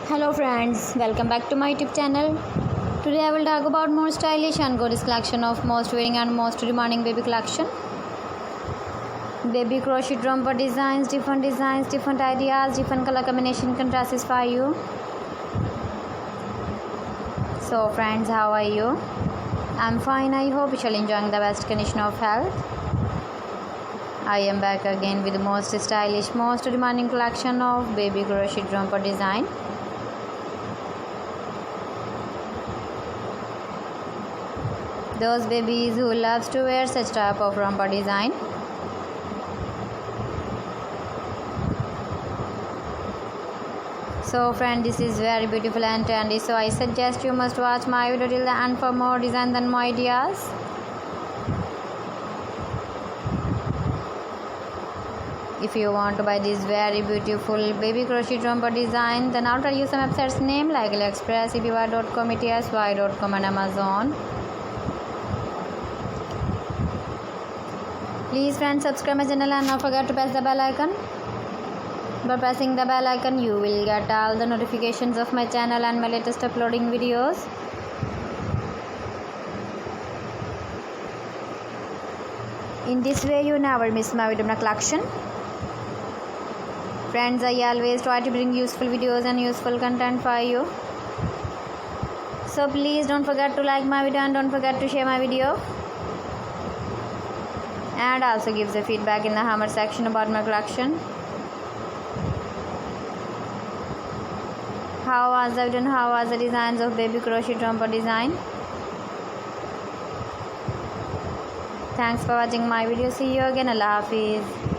Hello friends, welcome back to my YouTube channel. Today I will talk about more stylish and gorgeous collection of most wearing and most demanding baby collection. Baby crochet romper designs, different ideas, different color combination can satisfy you. So friends, how are you? I'm fine. I hope you shall enjoying the best condition of health. I am back again with the most stylish, most demanding collection of baby crochet romper design. Those babies who loves to wear such type of romper design. So friend, this is very beautiful and trendy, so I suggest you must watch my video till the end for more designs and more ideas. If you want to buy this very beautiful baby crochet romper design, then I'll tell you some websites name like AliExpress, ebay.com, etsy.com and Amazon. Please friends, subscribe my channel and not forget to press the bell icon. By pressing the bell icon, you will get all the notifications of my channel and my latest uploading videos. In this way, you never miss my video collection. Friends, I always try to bring useful videos and useful content for you. So please don't forget to like my video and don't forget to share my video. And also give the feedback in the comment section about my collection. How was the video and how was the designs of baby crochet romper design? Thanks for watching my video. See you again. Allah Hafiz.